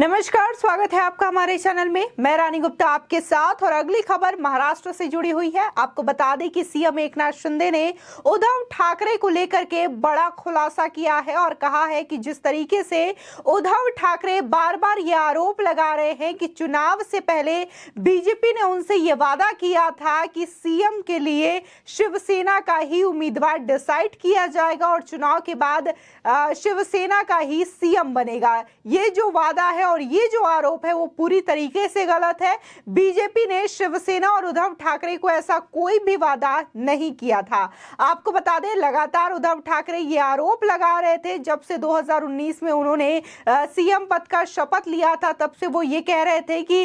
नमस्कार, स्वागत है आपका हमारे चैनल में। मैं रानी गुप्ता आपके साथ और अगली खबर महाराष्ट्र से जुड़ी हुई है। आपको बता दें कि सीएम एकनाथ शिंदे ने उद्धव ठाकरे को लेकर के बड़ा खुलासा किया है और कहा है कि जिस तरीके से उद्धव ठाकरे बार बार ये आरोप लगा रहे हैं कि चुनाव से पहले बीजेपी ने उनसे ये वादा किया था कि सीएम के लिए शिवसेना का ही उम्मीदवार डिसाइड किया जाएगा और चुनाव के बाद शिवसेना का ही सीएम बनेगा। ये जो वादा है और ये जो आरोप है वो पूरी तरीके से गलत है। बीजेपी ने शिवसेना और उद्धव ठाकरे को ऐसा कोई भी वादा नहीं किया था। आपको बता दें, लगातार उद्धव ठाकरे ये आरोप लगा रहे थे जब से 2019 में उन्होंने सीएम पद का शपथ लिया था, तब से वो ये कह रहे थे कि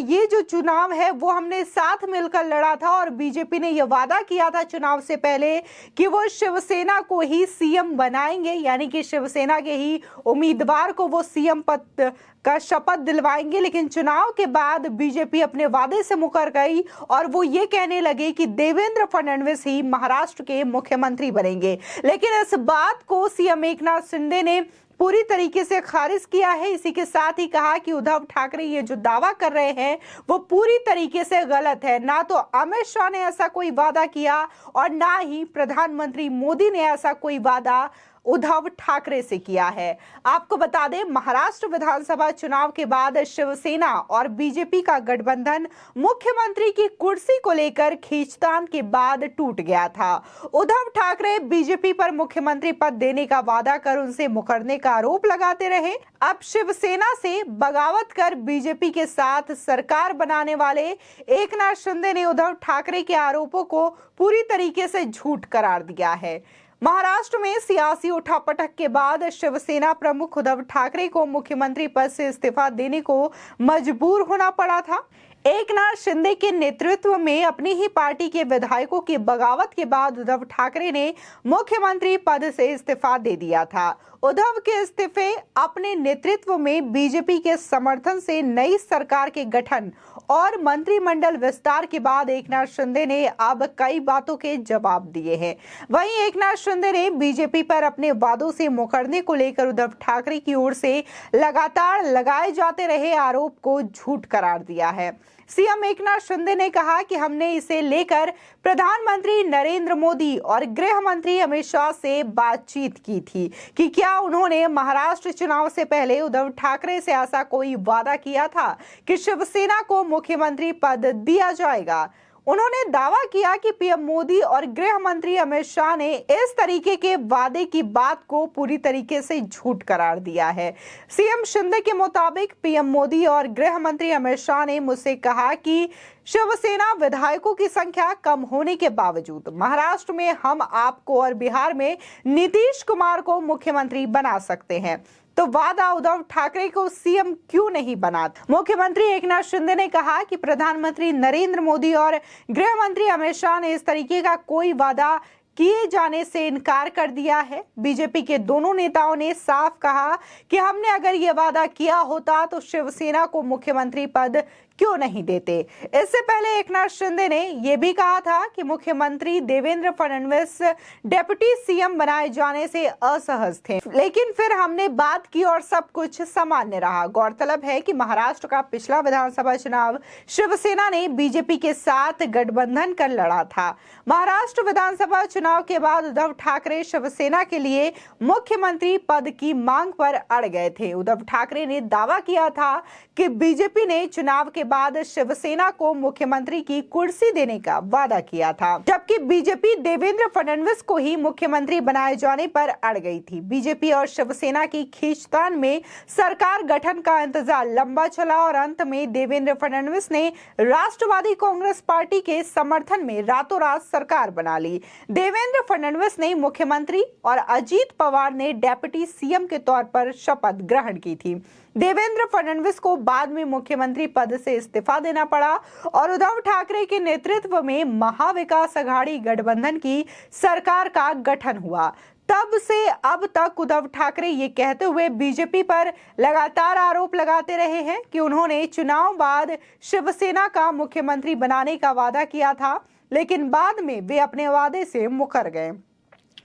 ये जो चुनाव है वो हमने साथ मिलकर लड़ा था और बीजेपी ने यह वादा किया था चुनाव से पहले कि वो शिवसेना को ही सीएम बनाएंगे, यानी कि शिवसेना के ही उम्मीदवार को वो सीएम पद का शपथ दिलवाएंगे। लेकिन चुनाव के बाद बीजेपी अपने वादे से मुकर गई और वो ये कहने लगे कि देवेंद्र फडणवीस ही महाराष्ट्र के मुख्यमंत्री बनेंगे। लेकिन इस बात को सीएम एकनाथ शिंदे ने पूरी तरीके से खारिज किया है। इसी के साथ ही कहा कि उद्धव ठाकरे ये जो दावा कर रहे हैं वो पूरी तरीके से गलत है। ना तो अमित शाह ने ऐसा कोई वादा किया और ना ही प्रधानमंत्री मोदी ने ऐसा कोई वादा उद्धव ठाकरे से किया है। आपको बता दें, महाराष्ट्र विधानसभा चुनाव के बाद शिवसेना और बीजेपी का गठबंधन मुख्यमंत्री की कुर्सी को लेकर खींचतान के बाद टूट गया था। उद्धव ठाकरे बीजेपी पर मुख्यमंत्री पद देने का वादा कर उनसे मुकरने का आरोप लगाते रहे। अब शिवसेना से बगावत कर बीजेपी के साथ सरकार बनाने वाले एकनाथ शिंदे ने उद्धव ठाकरे के आरोपों को पूरी तरीके से झूठ करार दिया है। महाराष्ट्र में सियासी उठापटक के बाद शिवसेना प्रमुख उद्धव ठाकरे को मुख्यमंत्री पद से इस्तीफा देने को मजबूर होना पड़ा था। एकनाथ शिंदे के नेतृत्व में अपनी ही पार्टी के विधायकों की बगावत के बाद उद्धव ठाकरे ने मुख्यमंत्री पद से इस्तीफा दे दिया था। उद्धव के इस्तीफे अपने नेतृत्व में बीजेपी के समर्थन से नई सरकार के गठन और मंत्रिमंडल विस्तार के बाद एकनाथ शिंदे ने अब कई बातों के जवाब दिए हैं। वहीं एकनाथ शिंदे ने बीजेपी पर अपने वादों से मुकरने को लेकर उद्धव ठाकरे की ओर से लगातार लगाए जाते रहे आरोप को झूठ करार दिया है। सीएम एकनाथ शिंदे ने कहा कि हमने इसे लेकर प्रधानमंत्री नरेंद्र मोदी और गृह मंत्री अमित शाह से बातचीत की थी कि क्या उन्होंने महाराष्ट्र चुनाव से पहले उद्धव ठाकरे से ऐसा कोई वादा किया था कि शिवसेना को मुख्यमंत्री पद दिया जाएगा। उन्होंने दावा किया कि पीएम मोदी और गृह मंत्री अमित शाह ने इस तरीके के वादे की बात को पूरी तरीके से झूठ करार दिया है। सीएम शिंदे के मुताबिक पीएम मोदी और गृह मंत्री अमित शाह ने मुझसे कहा कि शिवसेना विधायकों की संख्या कम होने के बावजूद महाराष्ट्र में हम आपको और बिहार में नीतीश कुमार को मुख्यमंत्री बना सकते हैं, तो वादा उद्धव ठाकरे को सीएम क्यों नहीं बनाते। मुख्यमंत्री एकनाथ शिंदे ने कहा कि प्रधानमंत्री नरेंद्र मोदी और गृह मंत्री अमित शाह ने इस तरीके का कोई वादा किए जाने से इनकार कर दिया है। बीजेपी के दोनों नेताओं ने साफ कहा कि हमने अगर ये वादा किया होता तो शिवसेना को मुख्यमंत्री पद क्यों नहीं देते। इससे पहले एकनाथ शिंदे ने यह भी कहा था कि मुख्यमंत्री देवेंद्र फडणवीस डेप्यूटी सीएम बनाए जाने से असहज थे, लेकिन फिर हमने बात की और सब कुछ सामान्य रहा। गौरतलब है कि महाराष्ट्र का पिछला विधानसभा चुनाव शिवसेना ने बीजेपी के साथ गठबंधन कर लड़ा था। महाराष्ट्र विधानसभा चुनाव के बाद उद्धव ठाकरे शिवसेना के लिए मुख्यमंत्री पद की मांग पर अड़ गए थे। उद्धव ठाकरे ने दावा किया था कि बीजेपी ने चुनाव के बाद शिवसेना को मुख्यमंत्री की कुर्सी देने का वादा किया था, जबकि बीजेपी देवेंद्र फडणवीस को ही मुख्यमंत्री बनाए जाने पर अड़ गई थी। बीजेपी और शिवसेना की खींचतान में सरकार गठन का इंतजार लंबा चला और अंत में देवेंद्र फडणवीस ने राष्ट्रवादी कांग्रेस पार्टी के समर्थन में रातों रात सरकार बना ली। देवेंद्र फडणवीस ने मुख्यमंत्री और अजीत पवार ने डेप्यूटी सीएम के तौर पर शपथ ग्रहण की थी। देवेंद्र फडणवीस को बाद में मुख्यमंत्री पद से इस्तीफा देना पड़ा और उद्धव ठाकरे के नेतृत्व में महाविकास अघाड़ी गठबंधन की सरकार का गठन हुआ। तब से अब तक उद्धव ठाकरे ये कहते हुए बीजेपी पर लगातार आरोप लगाते रहे हैं कि उन्होंने चुनाव बाद शिवसेना का मुख्यमंत्री बनाने का वादा किया था, लेकिन बाद में वे अपने वादे से मुकर गए।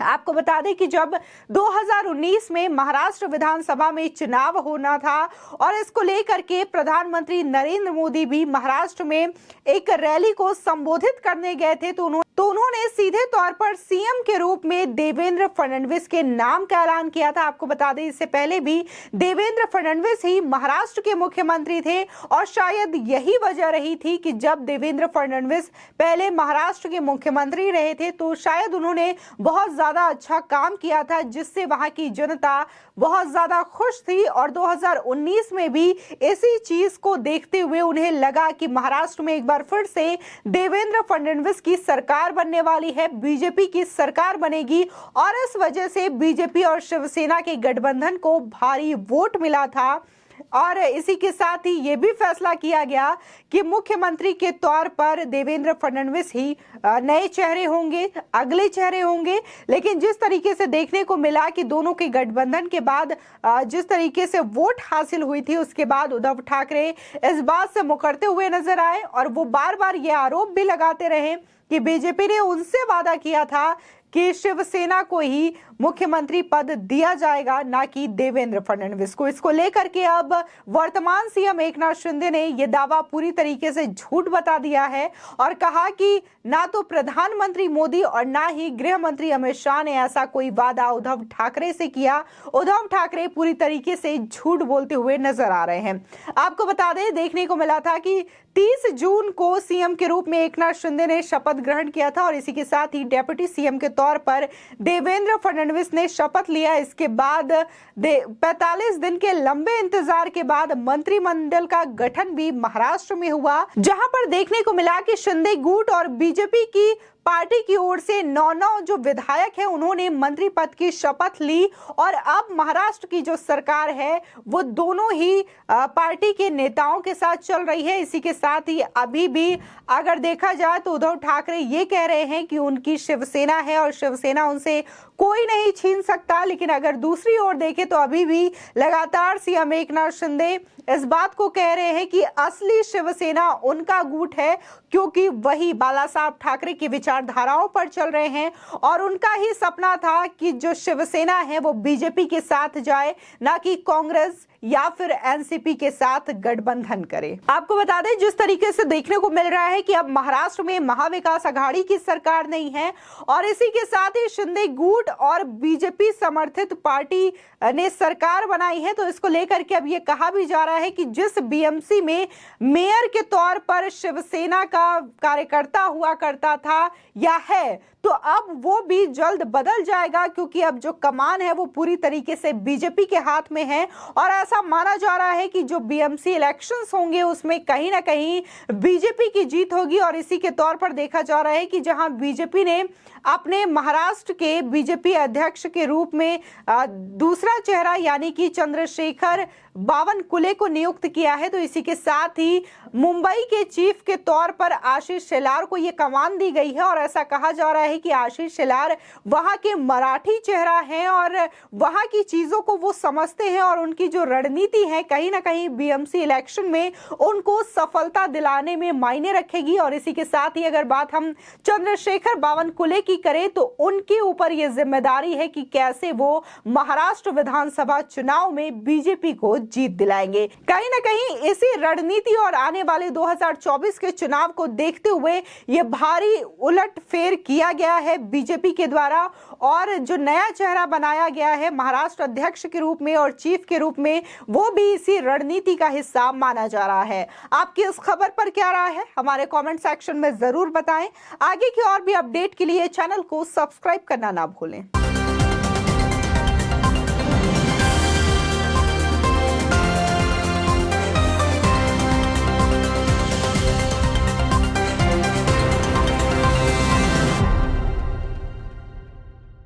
आपको बता दें कि जब 2019 में महाराष्ट्र विधानसभा में चुनाव होना था और इसको लेकर के प्रधानमंत्री नरेंद्र मोदी भी महाराष्ट्र में एक रैली को संबोधित करने गए थे, तो उन्होंने सीधे तौर पर सीएम के रूप में देवेंद्र फडणवीस के नाम का ऐलान किया था। आपको बता दें इससे पहले भी देवेंद्र फडणवीस ही महाराष्ट्र के मुख्यमंत्री थे और शायद यही वजह रही थी कि जब देवेंद्र फडणवीस पहले महाराष्ट्र के मुख्यमंत्री रहे थे तो शायद उन्होंने बहुत ज्यादा अच्छा काम किया था, जिससे वहां की जनता बहुत ज्यादा खुश थी। और 2019 में भी इसी चीज को देखते हुए उन्हें लगा कि महाराष्ट्र में एक बार फिर से देवेंद्र फडणवीस की सरकार बनने वाली है, बीजेपी की सरकार बनेगी और इस वजह से बीजेपी और शिवसेना के गठबंधन को भारी वोट मिला था। और इसी के साथ ही ये भी फैसला किया गया कि मुख्यमंत्री के तौर पर देवेंद्र फडणवीस ही नए चेहरे होंगे, अगले चेहरे होंगे। लेकिन जिस तरीके से देखने को मिला कि दोनों के गठबंधन के बाद जिस तरीके से वोट हासिल हुई थी, उसके बाद उद्धव ठाकरे इस बात से मुकरते हुए नजर आए और वो बार बार ये आरोप भी लगाते रहे कि बीजेपी ने उनसे वादा किया था कि शिवसेना को ही मुख्यमंत्री पद दिया जाएगा, ना कि देवेंद्र फडणवीस को। इसको लेकर के अब वर्तमान सीएम एकनाथ शिंदे ने यह दावा पूरी तरीके से झूठ बता दिया है और कहा कि ना तो प्रधानमंत्री मोदी और ना ही गृह मंत्री अमित शाह ने ऐसा कोई वादा उद्धव ठाकरे से किया। उद्धव ठाकरे पूरी तरीके से झूठ बोलते हुए नजर आ रहे हैं। आपको बता दें, देखने को मिला था कि 30 जून को सीएम के रूप में एकनाथ शिंदे ने शपथ ग्रहण किया था और इसी के साथ ही डेप्यूटी सीएम के तौर पर देवेंद्र फडणवीस ने शपथ लिया। इसके बाद 45 दिन के लंबे इंतजार के बाद मंत्रिमंडल का गठन भी महाराष्ट्र में हुआ, जहां पर देखने को मिला कि शिंदे गुट और बीजेपी की पार्टी की ओर से 9 जो विधायक हैं उन्होंने मंत्री पद की शपथ ली और अब महाराष्ट्र की जो सरकार है वो दोनों ही पार्टी के नेताओं के साथ चल रही है। इसी के साथ ही अभी भी अगर देखा जाए तो उद्धव ठाकरे ये कह रहे हैं कि उनकी शिवसेना है और शिवसेना उनसे कोई नहीं छीन सकता, लेकिन अगर दूसरी ओर देखें तो अभी भी लगातार सीएम एकनाथ शिंदे इस बात को कह रहे हैं कि असली शिवसेना उनका गुट है, क्योंकि वही बाला साहब ठाकरे की विचारधाराओं पर चल रहे हैं और उनका ही सपना था कि जो शिवसेना है वो बीजेपी के साथ जाए, ना कि कांग्रेस या फिर एनसीपी के साथ गठबंधन करे। आपको बता दें, जिस तरीके से देखने को मिल रहा है कि अब महाराष्ट्र में महाविकास आघाड़ी की सरकार नहीं है और इसी के साथ ही शिंदे गुट और बीजेपी समर्थित पार्टी ने सरकार बनाई है, तो इसको लेकर के अब ये कहा भी जा रहा है कि जिस बीएमसी में मेयर के तौर पर शिवसेना का कार्यकर्ता हुआ करता था या है, तो अब वो भी जल्द बदल जाएगा, क्योंकि अब जो कमान है वो पूरी तरीके से बीजेपी के हाथ में है और ऐसा माना जा रहा है कि जो बीएमसी इलेक्शंस होंगे उसमें कहीं ना कहीं बीजेपी की जीत होगी। और इसी के तौर पर देखा जा रहा है कि जहां बीजेपी ने अपने महाराष्ट्र के बीजेपी अध्यक्ष के रूप में दूसरा चेहरा यानी कि चंद्रशेखर बावनकुले को नियुक्त किया है, तो इसी के साथ ही मुंबई के चीफ के तौर पर आशीष शेलार को यह कमान दी गई है और ऐसा कहा जा रहा है कि आशीष शेलार वहां के मराठी चेहरा हैं और वहां की चीजों को वो समझते हैं और उनकी जो रणनीति है कहीं ना कहीं बीएमसी इलेक्शन में उनको सफलता दिलाने में मायने रखेगी। और इसी के साथ ही अगर बात हम चंद्रशेखर बावनकुले की करें तो उनके ऊपर यह जिम्मेदारी है कि कैसे वो महाराष्ट्र विधानसभा चुनाव में बीजेपी को जीत दिलाएंगे। कहीं ना कहीं इसी रणनीति और आने वाले 2024 के चुनाव को देखते हुए यह भारी उलटफेर किया गया है बीजेपी के द्वारा और जो नया चेहरा बनाया गया है महाराष्ट्र अध्यक्ष के रूप में और चीफ के रूप में, वो भी इसी रणनीति का हिस्सा माना जा रहा है। आपकी इस खबर पर क्या राय है हमारे कमेंट सेक्शन में जरूर बताएं। आगे की और भी अपडेट के लिए चैनल को सब्सक्राइब करना ना भूलें।